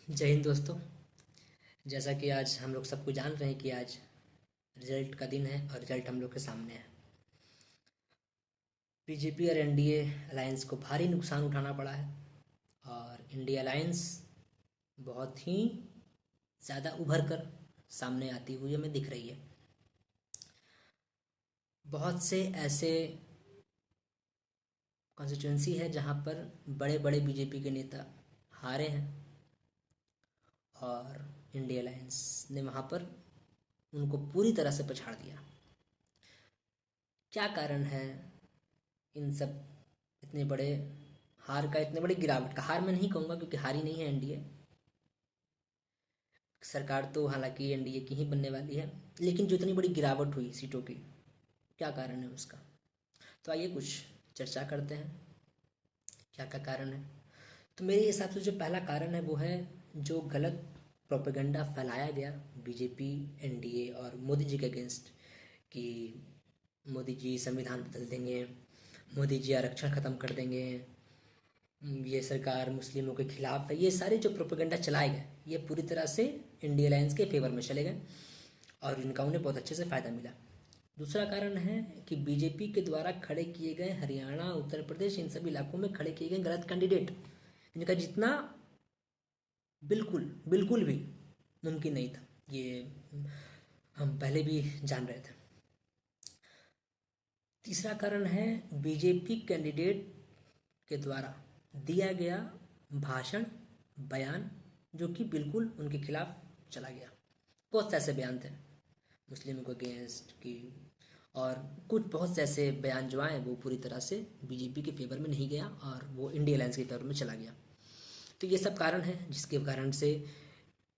जय हिंद दोस्तों। जैसा कि आज हम लोग सबको जान रहे हैं कि आज रिजल्ट का दिन है और रिजल्ट हम लोग के सामने है। बीजेपी और एनडीए अलायंस को भारी नुकसान उठाना पड़ा है और इंडिया अलायंस बहुत ही ज़्यादा उभर कर सामने आती हुई हमें दिख रही है। बहुत से ऐसे कॉन्स्टिट्यूंसी है जहाँ पर बड़े बड़े बीजेपी के नेता हारे हैं और इंडिया अलायंस ने वहाँ पर उनको पूरी तरह से पछाड़ दिया। क्या कारण है इन सब इतने बड़े हार का, इतने बड़ी गिरावट का? हार मैं नहीं कहूँगा क्योंकि हारी नहीं है एनडीए। सरकार तो हालांकि एनडीए की ही बनने वाली है, लेकिन जो इतनी बड़ी गिरावट हुई सीटों की, क्या कारण है उसका? तो आइए कुछ चर्चा करते हैं क्या क्या कारण है। तो मेरे हिसाब से जो पहला कारण है वो है जो गलत प्रोपेगेंडा फैलाया गया बीजेपी, एनडीए और मोदी जी के अगेंस्ट कि मोदी जी संविधान बदल देंगे, मोदी जी आरक्षण ख़त्म कर देंगे, ये सरकार मुस्लिमों के खिलाफ है। ये सारे जो प्रोपेगेंडा चलाए गए ये पूरी तरह से इंडिया अलायंस के फेवर में चले गए और इनका उन्हें बहुत अच्छे से फ़ायदा मिला। दूसरा कारण है कि बीजेपी के द्वारा खड़े किए गए हरियाणा, उत्तर प्रदेश, इन सभी इलाकों में खड़े किए गए गलत कैंडिडेट, इनका जितना बिल्कुल बिल्कुल भी मुमकिन नहीं था, ये हम पहले भी जान रहे थे। तीसरा कारण है बीजेपी कैंडिडेट के द्वारा दिया गया भाषण, बयान, जो कि बिल्कुल उनके खिलाफ चला गया। बहुत से ऐसे बयान थे मुस्लिमों के अगेंस्ट की, और कुछ बहुत से ऐसे बयान जो आए वो पूरी तरह से बीजेपी के फेवर में नहीं गया और वो इंडिया अलायंस के फेवर में चला गया। तो ये सब कारण है जिसके कारण से,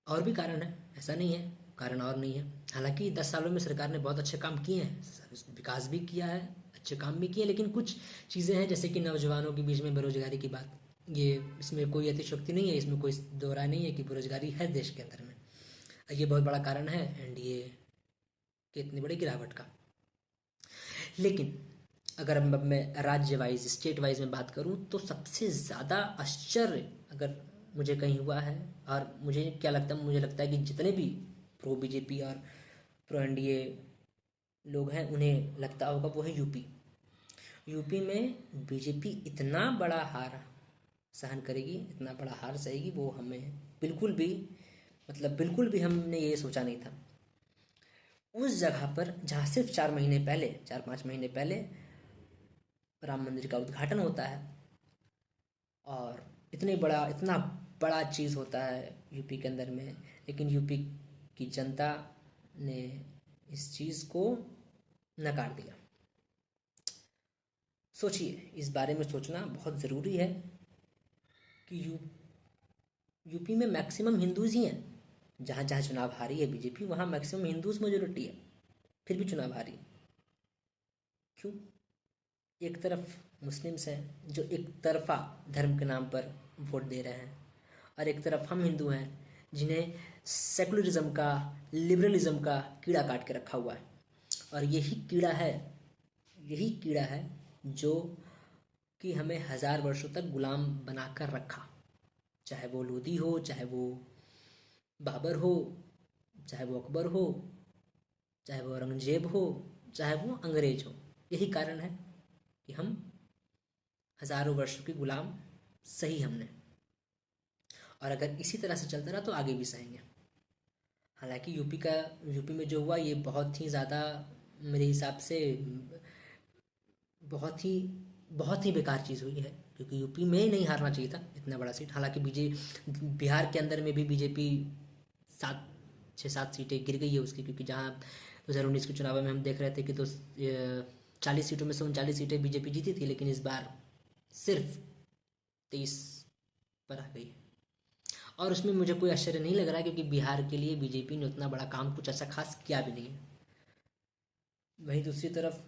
और भी कारण है, ऐसा नहीं है कारण और नहीं है। हालांकि 10 सालों में सरकार ने बहुत अच्छे काम किए हैं, विकास भी किया है, अच्छे काम भी किए हैं, लेकिन कुछ चीज़ें हैं जैसे कि नौजवानों के बीच में बेरोजगारी की बात, ये इसमें कोई अतिशयोक्ति नहीं है, इसमें कोई दो राय नहीं है कि बेरोजगारी है देश के अंदर में। ये बहुत बड़ा कारण है एनडीए के इतनी बड़ी गिरावट का। लेकिन अगर अब मैं राज्य वाइज, स्टेट वाइज में बात करूं तो सबसे ज़्यादा आश्चर्य अगर मुझे कहीं हुआ है, और मुझे क्या लगता है, मुझे लगता है कि जितने भी प्रो बीजेपी और प्रो एनडीए लोग हैं उन्हें लगता होगा, वो है यूपी। यूपी में बीजेपी इतना बड़ा हार सहन करेगी, इतना बड़ा हार सहेगी, वो हमें बिल्कुल भी, मतलब बिल्कुल भी हमने ये सोचा नहीं था। उस जगह पर जहाँ सिर्फ 4 महीने पहले, 4-5 महीने पहले राम मंदिर का उद्घाटन होता है और इतना बड़ा चीज़ होता है यूपी के अंदर में, लेकिन यूपी की जनता ने इस चीज़ को नकार दिया। सोचिए, इस बारे में सोचना बहुत ज़रूरी है कि यूपी में मैक्सिमम हिंदूज़ ही हैं। जहाँ जहाँ चुनाव हारी है बीजेपी, वहाँ मैक्सिमम हिंदूज़ मेजोरिटी है, फिर भी चुनाव हारी। क्यों? एक तरफ मुस्लिम्स हैं जो एक तरफा धर्म के नाम पर वोट दे रहे हैं, और एक तरफ हम हिंदू हैं जिन्हें सेकुलरिज्म का, लिबरलिज्म का कीड़ा काट के रखा हुआ है। और यही कीड़ा है जो कि हमें 1000 वर्षों तक गुलाम बनाकर रखा। चाहे वो लोधी हो, चाहे वो बाबर हो, चाहे वो अकबर हो, चाहे वो औरंगजेब हो, चाहे वो अंग्रेज हो। यही कारण है कि हम हज़ारों वर्षों के गुलाम सही हमने, और अगर इसी तरह से चलता रहा तो आगे भी सहेंगे। हालांकि यूपी में जो हुआ ये बहुत ही ज़्यादा, मेरे हिसाब से बहुत ही बहुत ही बेकार चीज़ हुई है, क्योंकि यूपी में ही नहीं हारना चाहिए था इतना बड़ा सीट। हालांकि बिहार के अंदर में भी बीजेपी 6-7 सीटें गिर गई है उसकी, क्योंकि जहाँ 2019 के चुनाव में हम देख रहे थे कि तो 40 सीटों में से 39 सीटें बीजेपी जीती थी, लेकिन इस बार सिर्फ 23 पर आ गई है। और उसमें मुझे कोई आश्चर्य नहीं लग रहा है, क्योंकि बिहार के लिए बीजेपी ने उतना बड़ा काम कुछ ऐसा खास किया भी नहीं है। वहीं दूसरी तरफ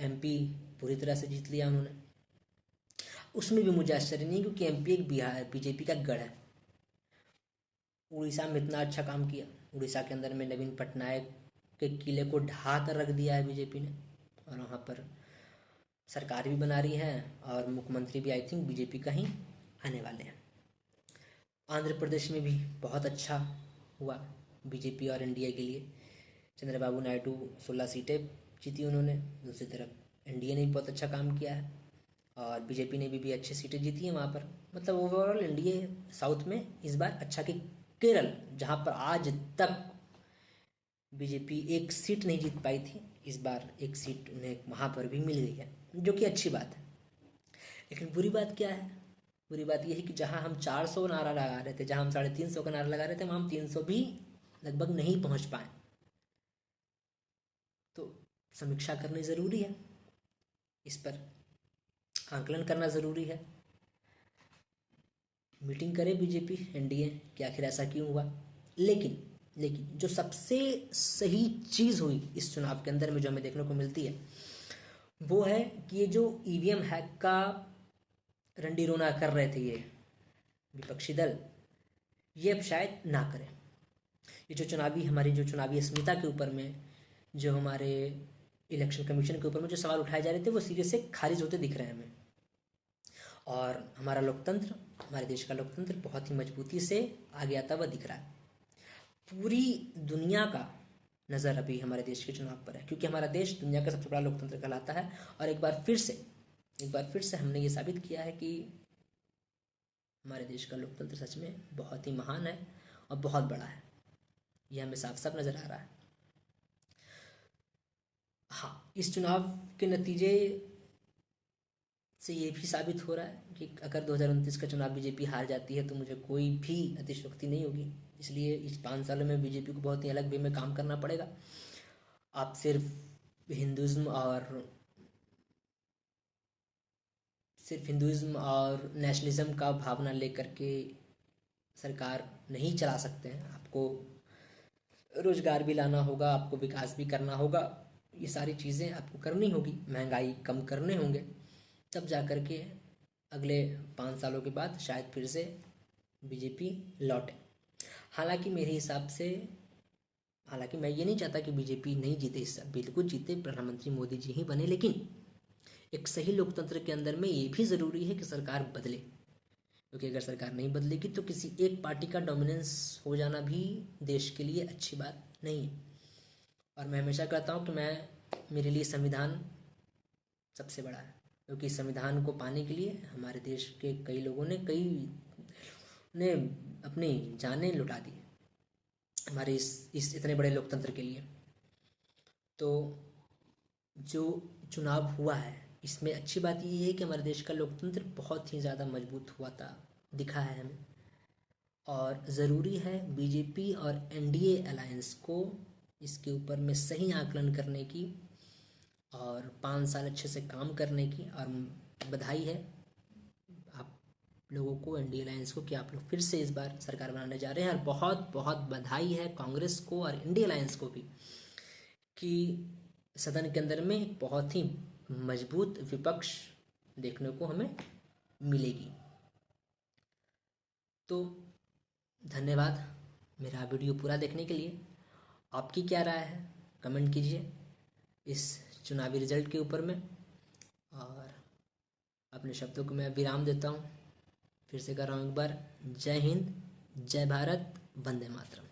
एमपी पूरी तरह से जीत लिया उन्होंने, उसमें भी मुझे आश्चर्य नहीं, क्योंकि एमपी एक बिहार बीजेपी का गढ़ है। उड़ीसा में इतना अच्छा काम किया, उड़ीसा के अंदर में नवीन पटनायक के किले को ढहा कर रख दिया है बीजेपी ने, और वहाँ पर सरकार भी बना रही है और मुख्यमंत्री भी आई थिंक बीजेपी का ही आने वाले हैं। आंध्र प्रदेश में भी बहुत अच्छा हुआ बीजेपी और एनडीए के लिए। चंद्रबाबू नायडू 16 सीटें जीती उन्होंने। दूसरी तरफ एनडीए ने भी बहुत अच्छा काम किया है और बीजेपी ने भी अच्छी सीटें जीती हैं वहाँ पर। मतलब ओवरऑल एनडीए साउथ में इस बार अच्छा कि केरल, जहाँ पर आज तक बीजेपी एक सीट नहीं जीत पाई थी, इस बार एक सीट उन्हें वहाँ पर भी मिल गई है, जो कि अच्छी बात है। लेकिन बुरी बात क्या है? बुरी बात यह है कि जहाँ हम 400 नारा लगा रहे थे, जहाँ हम 350 का नारा लगा रहे थे, वहाँ हम 300 भी लगभग नहीं पहुँच पाए। तो समीक्षा करनी ज़रूरी है, इस पर आंकलन करना ज़रूरी है। मीटिंग करे बीजेपी एनडीए कि आखिर ऐसा क्यों हुआ। लेकिन जो सबसे सही चीज़ हुई इस चुनाव के अंदर में, जो हमें देखने को मिलती है, वो है कि ये जो ईवीएम हैक का रंडी रोना कर रहे थे ये विपक्षी दल, ये अब शायद ना करें। ये जो हमारी जो चुनावी अस्मिता के ऊपर में, जो हमारे इलेक्शन कमीशन के ऊपर में जो सवाल उठाए जा रहे थे, वो सीधे से खारिज होते दिख रहे हैं हमें। और हमारा लोकतंत्र, हमारे देश का लोकतंत्र बहुत ही मजबूती से आगे आता हुआ दिख रहा है। पूरी दुनिया का नज़र अभी हमारे देश के चुनाव पर है, क्योंकि हमारा देश दुनिया का सबसे बड़ा लोकतंत्र कहलाता है। और एक बार फिर से हमने ये साबित किया है कि हमारे देश का लोकतंत्र सच में बहुत ही महान है और बहुत बड़ा है। यह हमें साफ साफ नज़र आ रहा है। हाँ, इस चुनाव के नतीजे से ये भी साबित हो रहा है कि अगर 2029 का चुनाव बीजेपी हार जाती है तो मुझे कोई भी अतिशयोक्ति नहीं होगी। इसलिए इस 5 सालों में बीजेपी को बहुत ही अलग वे में काम करना पड़ेगा। आप सिर्फ हिंदुज़्म और नेशनलिज्म का भावना लेकर के सरकार नहीं चला सकते हैं। आपको रोजगार भी लाना होगा, आपको विकास भी करना होगा, ये सारी चीज़ें आपको करनी होगी, महंगाई कम करने होंगे, तब जा कर के अगले 5 सालों के बाद शायद फिर से बीजेपी लौटे। हालांकि मेरे हिसाब से, हालांकि मैं ये नहीं चाहता कि बीजेपी नहीं जीते, इस बिल्कुल जीते, प्रधानमंत्री मोदी जी ही बने, लेकिन एक सही लोकतंत्र के अंदर में ये भी ज़रूरी है कि सरकार बदले। क्योंकि अगर सरकार नहीं बदलेगी तो किसी एक पार्टी का डोमिनेंस हो जाना भी देश के लिए अच्छी बात नहीं है। और मैं हमेशा कहता हूँ कि मेरे लिए संविधान सबसे बड़ा है, क्योंकि संविधान को पाने के लिए हमारे देश के कई लोगों ने अपनी जानें लुटा दी हमारे इस इतने बड़े लोकतंत्र के लिए। तो जो चुनाव हुआ है, इसमें अच्छी बात ये है कि हमारे देश का लोकतंत्र बहुत ही ज़्यादा मजबूत हुआ था, दिखा है हमें। और ज़रूरी है बीजेपी और एनडीए अलायंस को इसके ऊपर में सही आकलन करने की और 5 साल अच्छे से काम करने की। और बधाई है आप लोगों को, एनडीए अलायंस को, कि आप लोग फिर से इस बार सरकार बनाने जा रहे हैं। और बहुत बहुत बधाई है कांग्रेस को और इंडिया अलायंस को भी कि सदन के अंदर में बहुत ही मजबूत विपक्ष देखने को हमें मिलेगी। तो धन्यवाद मेरा वीडियो पूरा देखने के लिए। आपकी क्या राय है कमेंट कीजिए इस चुनावी रिजल्ट के ऊपर में। और अपने शब्दों को मैं विराम देता हूँ। फिर से कर रहा हूँ एक बार, जय हिंद, जय भारत, वंदे मातरम।